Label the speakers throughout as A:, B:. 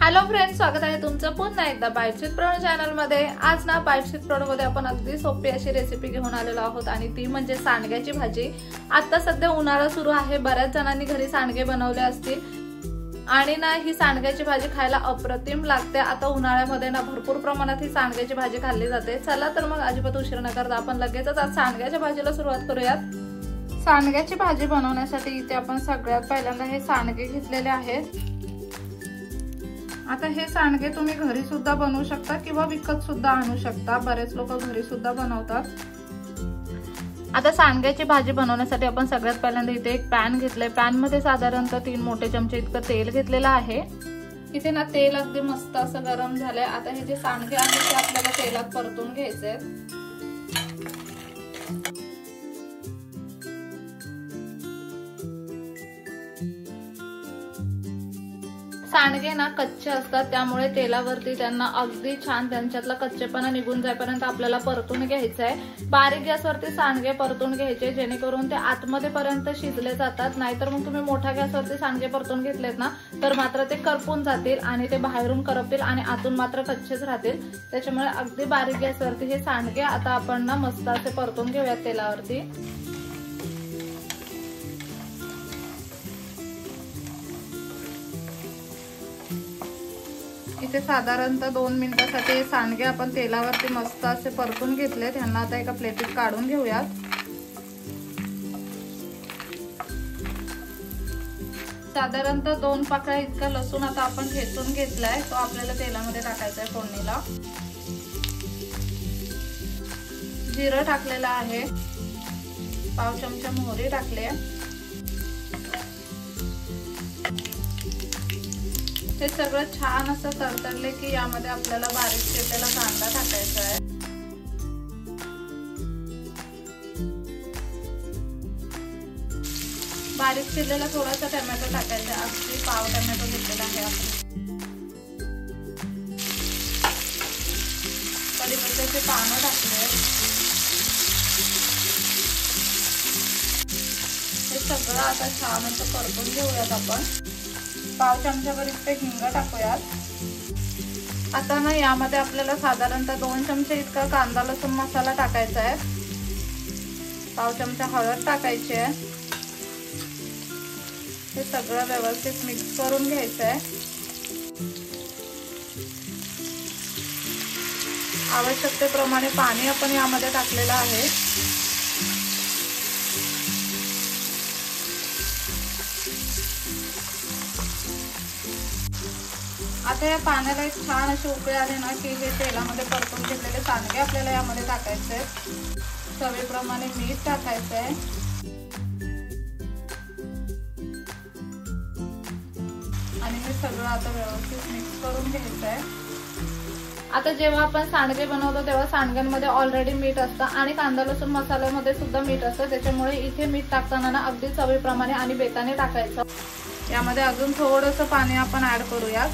A: Hello friends, स्वागत आहे तुमचं पुन्हा एकदा बाईट्स विथ प्रणव चॅनल मध्ये। आज ना बाईट्स विथ प्रणव मध्ये आपण अगदी सोपी अशी रेसिपी घेऊन आलेलो आहोत आणि ती म्हणजे सांडग्याची भाजी। आता सध्या उन्हाळा सुरू आहे, बऱ्याच जणांनी घरी सांडगे बनवले असतील आणि ना ही सांडग्याची भाजी खायला अप्रतिम लागते। आता उन्हाळ्यामध्ये ना भरपूर प्रमाणात ही सांडग्याची भाजी खाल्ली जाते। चला तर मग अजिबात उशीर न करता आपण लगेचच आज सांडग्याच्या भाजीला सुरुवात करूयात। सांडग्याची भाजी बनवण्यासाठी इथे आपण सगळ्यात पहिल्यांदा हे सांडगे घेतलेले आहेत। आता हे सांडगे तुम्ही घरी सुद्धा बनवू शकता किंवा विकत सुद्धा आणू शकता, बरेच लोक घरी सुद्धा बनवतात। आता सांडग्याची भाजी बनवण्यासाठी आपण सगळ्यात पहिल्यांदा इथे एक पॅन घेतलंय। पॅन मध्ये साधारणतः 3 मोठे चमचे इतकं तेल घेतलेलं आहे। इथे ना तेल अगदी मस्त असं गरम झालंय। आता हे जे सांडगे आहेत ते आपल्याला तेलात परतून घ्यायचे। सांडगे ना कच्चे असतात, त्यामुळे तेलावरती त्यांना अगदी छान त्यांच्यातला कच्चेपणा निघून जाईपर्यंत आपल्याला परतून घ्यायचं आहे। बारीक गॅसवरती सांडगे परतून घ्यायचे जेणेकरून ते आतमध्ये पर्यंत शिजले जातात। नाहीतर मग तुम्ही मोठ्या गॅसवरती सांडगे परतून घेतलेत ना तर मात्र ते करपून जातील आणि ते बाहेरून करपतील आणि आतून मात्र कच्चेच राहतील। त्याच्यामुळे अगदी बारीक गॅसवरती हे सांडगे आता आपण ना मस्त असे परतून घेऊयात तेलावरती। इथे साधारणतः 2 मिनिटांसाठी हे सांडगे आपण तेलावरती मस्त असे परतून घेतलेत। ह्यांना आता एका प्लेटीत काढून घेऊयात। साधारणतः 2 पाकळ्या इतका लसूण आता आपण ठेचून घेतलाय, तो आपल्याला तेलामध्ये टाकायचा आहे फोडणीला। जिरं टाकलेलं आहे, पाव चमचा मोहरी टाकले। हे सगळं छान असं तडतडले की यामध्ये आपल्याला बारीक चिरलेला कांदा टाकायचा आहे। बारीक चिरलेला थोडासा टोमॅटो टाकायचा आहे, अगदी पाव टोमॅटो घेतलेला आहे आपण। कढीपत्त्याचे पानं टाकले। हे सगळं आता छान असं परतून घेऊयात आपण। पाव चमचाभर इतके हिंग टाकूयात। आता ना यामध्ये आपल्याला साधारणतः 2 चमचे इतका कांदा लसूण मसाला टाकायचा आहे। पाव चमचा हळद टाकायची आहे। हे सगळं व्यवस्थित मिक्स करून घ्यायचं आहे। आवश्यकतेप्रमाणे पाणी आपण यामध्ये टाकलेलं आहे। आता या पाण्याला एक छान अशी उकळी आली ना की हे तेलामध्ये परतून घेतलेले सांडगे आपल्याला यामध्ये टाकायचे आहेत। चवीप्रमाणे मीठ टाकायचं आहे आणि हे सगळं आता व्यवस्थित मिक्स करून घ्यायचं आहे। आता जेव्हा आपण सांडगे बनवतो तेव्हा सांडग्यांमध्ये ऑलरेडी मीठ असतं आणि कांदा लसूण मसाल्यामध्ये सुद्धा मीठ असतं, त्याच्यामुळे इथे मीठ टाकताना ना अगदी चवीप्रमाणे आणि बेताने टाकायचं। यामध्ये अजून थोडंसं पाणी आपण ऍड करूयात।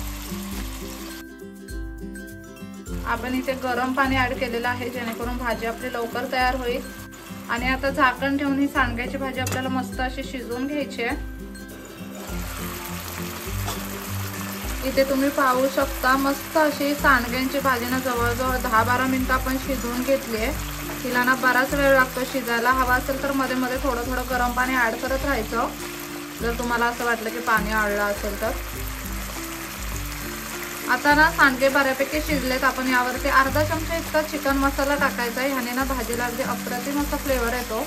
A: आपण इथे गरम पाणी ऍड केलेलं आहे जेणेकरून भाजी आपली लवकर तयार होईल। आणि आता झाकण ठेवून ही सांडग्याची भाजी आपल्याला मस्त अशी शिजवून घ्यायची आहे। इथे तुम्ही पाहू शकता मस्त अशी सांडग्यांची भाजी ना जवळजवळ 10-12 मिनिटं आपण शिजवून घेतली आहे। तिला ना बराच वेळ लागतो शिजायला। हवा असेल तर मध्ये मध्ये थोडं थोडं गरम पाणी ऍड करत राहायचं जर तुम्हाला असं वाटलं की पाणी आळलं असेल तर। आता ना सांडगे बऱ्यापैकी शिजलेत। आपण यावरती अर्धा चमचा इतका चिकन मसाला टाकायचा आहे। ह्याने ना भाजीला अगदी अप्रतिम असा फ्लेवर येतो।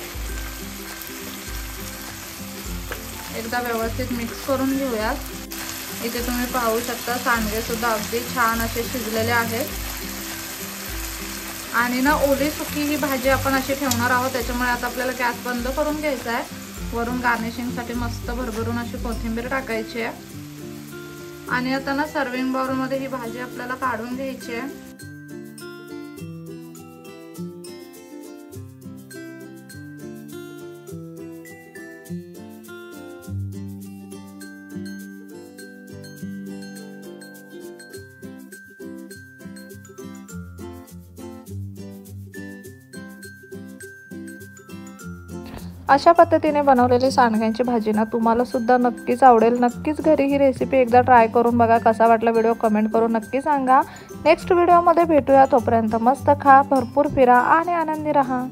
A: एकदा व्यवस्थित मिक्स करून घेऊयात। इथे तुम्ही पाहू शकता सांडगे सुद्धा अगदी छान असे शिजलेले आहेत। आणि ना ओली सुकी ही भाजी आपण अशी ठेवणार आहोत, त्याच्यामुळे आता आपल्याला गॅस बंद करून घ्यायचा आहे। वरून गार्निशिंग साठी मस्त भरभरून अशी कोथिंबीर टाकायची आहे। आणि आता ना सर्विंग बाउल मध्ये ही भाजी आपल्याला काढून घ्यायची आहे। अशा पद्धतीने बनवलेली सांडग्यांची भाजी ना तुम्हाला सुद्धा नक्कीच आवडेल। नक्कीच घरी ही रेसिपी एकदा ट्राय करून बघा। कसा वाटला व्हिडिओ कमेंट करून नक्की सांगा। नेक्स्ट व्हिडिओमध्ये भेटूया, तोपर्यंत मस्त खा, भरपूर फिरा आणि आनंदी राहा।